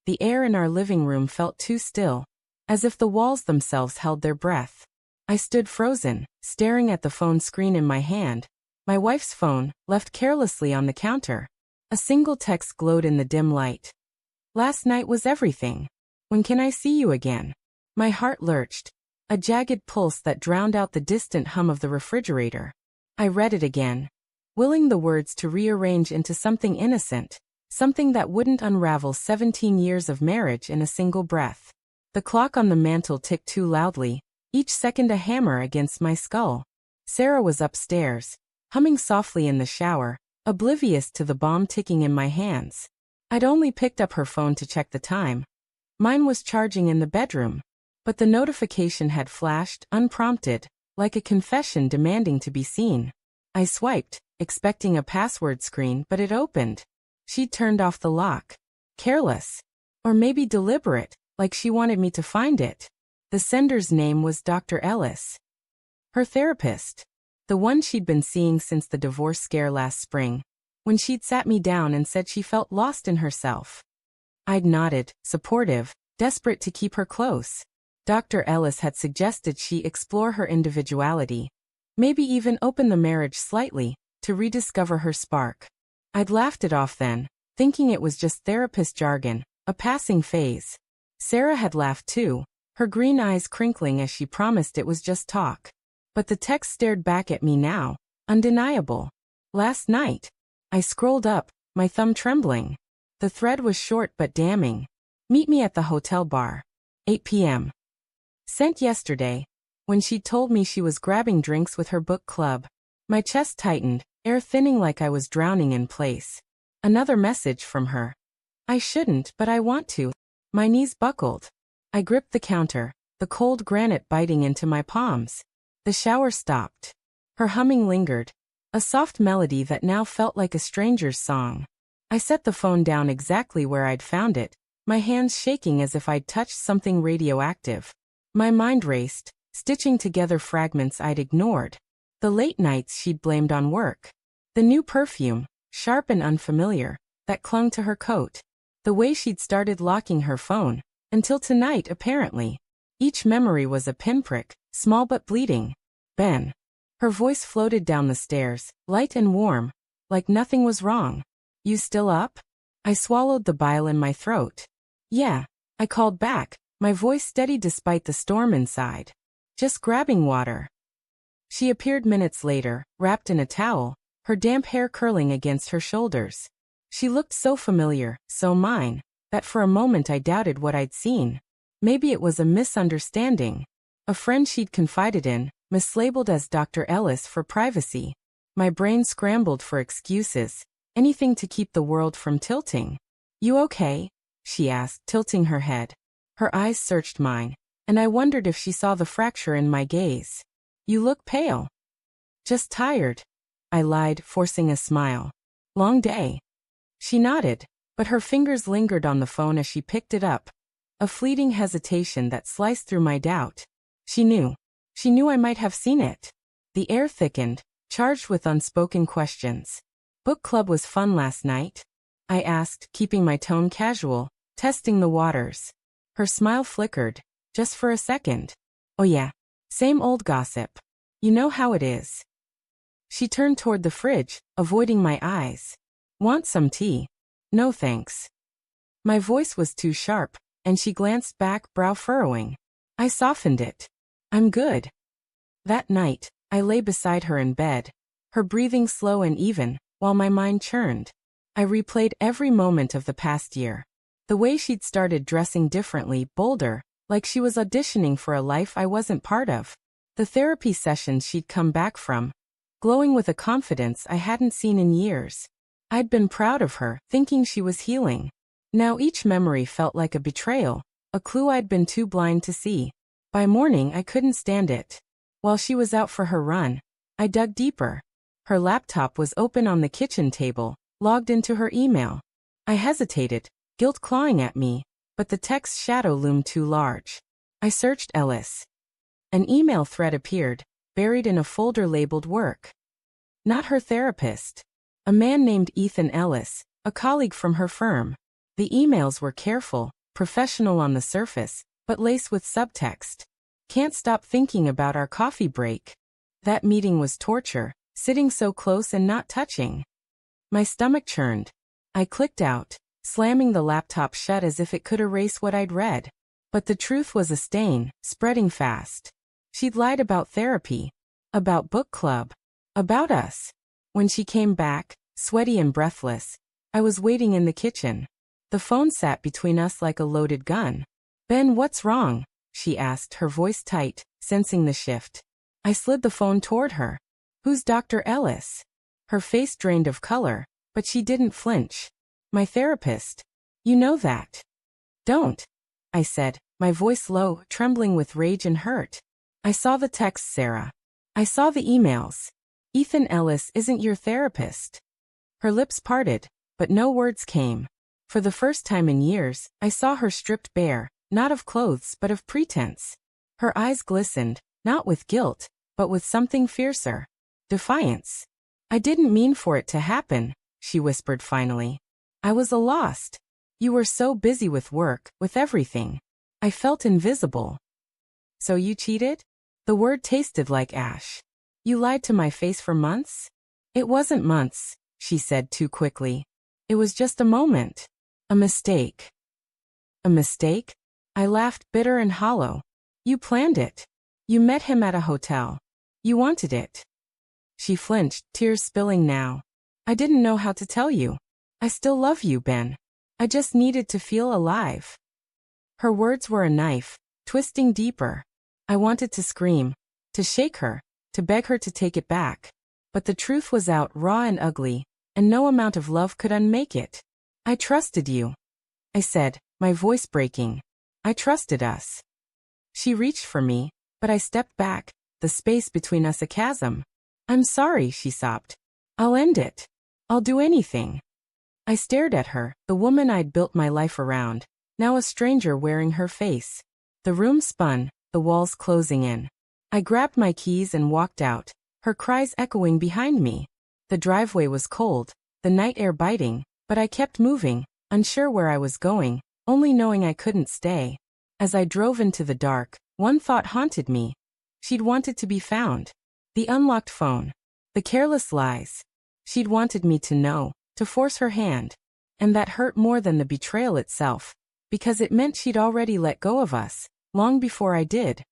The air in our living room felt too still, as if the walls themselves held their breath. I stood frozen, staring at the phone screen in my hand. My wife's phone, left carelessly on the counter. A single text glowed in the dim light. "Last night was everything. When can I see you again?" My heart lurched, a jagged pulse that drowned out the distant hum of the refrigerator. I read it again, willing the words to rearrange into something innocent, something that wouldn't unravel 17 years of marriage in a single breath. The clock on the mantel ticked too loudly, each second a hammer against my skull. Sarah was upstairs, humming softly in the shower, oblivious to the bomb ticking in my hands. I'd only picked up her phone to check the time. Mine was charging in the bedroom, but the notification had flashed, unprompted, like a confession demanding to be seen. I swiped, expecting a password screen, but it opened. She'd turned off the lock. Careless. Or maybe deliberate, like she wanted me to find it. The sender's name was Dr. Ellis. Her therapist. The one she'd been seeing since the divorce scare last spring, when she'd sat me down and said she felt lost in herself. I'd nodded, supportive, desperate to keep her close. Dr. Ellis had suggested she explore her individuality, maybe even open the marriage slightly, to rediscover her spark. I'd laughed it off then, thinking it was just therapist jargon, a passing phase. Sarah had laughed too, her green eyes crinkling as she promised it was just talk. But the text stared back at me now, undeniable. "Last night." I scrolled up, my thumb trembling. The thread was short but damning. "Meet me at the hotel bar. 8 p.m. Sent yesterday, when she told me she was grabbing drinks with her book club. My chest tightened, air thinning like I was drowning in place. Another message from her. "I shouldn't, but I want to." My knees buckled. I gripped the counter, the cold granite biting into my palms. The shower stopped. Her humming lingered, a soft melody that now felt like a stranger's song. I set the phone down exactly where I'd found it, my hands shaking as if I'd touched something radioactive. My mind raced, stitching together fragments I'd ignored. The late nights she'd blamed on work. The new perfume, sharp and unfamiliar, that clung to her coat. The way she'd started locking her phone, until tonight apparently. Each memory was a pinprick, small but bleeding. "Ben." Her voice floated down the stairs, light and warm, like nothing was wrong. "You still up?" I swallowed the bile in my throat. "Yeah," I called back, my voice steady despite the storm inside. "Just grabbing water." She appeared minutes later, wrapped in a towel, her damp hair curling against her shoulders. She looked so familiar, so mine, that for a moment I doubted what I'd seen. Maybe it was a misunderstanding. A friend she'd confided in, mislabeled as Dr. Ellis for privacy. My brain scrambled for excuses, anything to keep the world from tilting. "You okay?" she asked, tilting her head. Her eyes searched mine, and I wondered if she saw the fracture in my gaze. "You look pale." "Just tired," I lied, forcing a smile. "Long day." She nodded, but her fingers lingered on the phone as she picked it up. A fleeting hesitation that sliced through my doubt. She knew. She knew I might have seen it. The air thickened, charged with unspoken questions. "Book club was fun last night?" I asked, keeping my tone casual, testing the waters. Her smile flickered, just for a second. "Oh yeah. Same old gossip. You know how it is." She turned toward the fridge, avoiding my eyes. "Want some tea?" "No thanks." My voice was too sharp, and she glanced back, brow furrowing. I softened it. "I'm good." That night, I lay beside her in bed, her breathing slow and even, while my mind churned. I replayed every moment of the past year. The way she'd started dressing differently, bolder, like she was auditioning for a life I wasn't part of. The therapy sessions she'd come back from, glowing with a confidence I hadn't seen in years. I'd been proud of her, thinking she was healing. Now each memory felt like a betrayal, a clue I'd been too blind to see. By morning I couldn't stand it. While she was out for her run, I dug deeper. Her laptop was open on the kitchen table, logged into her email. I hesitated, guilt clawing at me, but the text shadow loomed too large. I searched Ellis. An email thread appeared, buried in a folder labeled work. Not her therapist. A man named Ethan Ellis, a colleague from her firm. The emails were careful, professional on the surface, but laced with subtext. Can't stop thinking about our coffee break. That meeting was torture, sitting so close and not touching. My stomach churned. I clicked out, slamming the laptop shut as if it could erase what I'd read. But the truth was a stain, spreading fast. She'd lied about therapy, about book club, about us. When she came back, sweaty and breathless, I was waiting in the kitchen. The phone sat between us like a loaded gun. "Ben, what's wrong?" she asked, her voice tight, sensing the shift. I slid the phone toward her. "Who's Dr. Ellis?" Her face drained of color, but she didn't flinch. "My therapist. You know that." "Don't," I said, my voice low, trembling with rage and hurt. "I saw the texts, Sarah. I saw the emails. Ethan Ellis isn't your therapist." Her lips parted, but no words came. For the first time in years, I saw her stripped bare, not of clothes but of pretense. Her eyes glistened, not with guilt, but with something fiercer. Defiance. "I didn't mean for it to happen," she whispered finally. "I was lost. You were so busy with work, with everything. I felt invisible." "So you cheated?" The word tasted like ash. "You lied to my face for months?" "It wasn't months," she said too quickly. "It was just a moment. A mistake." "A mistake?" I laughed, bitter and hollow. "You planned it. You met him at a hotel. You wanted it." She flinched, tears spilling now. "I didn't know how to tell you. I still love you, Ben. I just needed to feel alive." Her words were a knife, twisting deeper. I wanted to scream, to shake her, to beg her to take it back. But the truth was out, raw and ugly, and no amount of love could unmake it. "I trusted you," I said, my voice breaking. "I trusted us." She reached for me, but I stepped back, the space between us a chasm. "I'm sorry," she sobbed. "I'll end it. I'll do anything." I stared at her, the woman I'd built my life around, now a stranger wearing her face. The room spun, the walls closing in. I grabbed my keys and walked out, her cries echoing behind me. The driveway was cold, the night air biting, but I kept moving, unsure where I was going, only knowing I couldn't stay. As I drove into the dark, one thought haunted me. She'd wanted to be found. The unlocked phone. The careless lies. She'd wanted me to know, to force her hand. And that hurt more than the betrayal itself, because it meant she'd already let go of us, long before I did.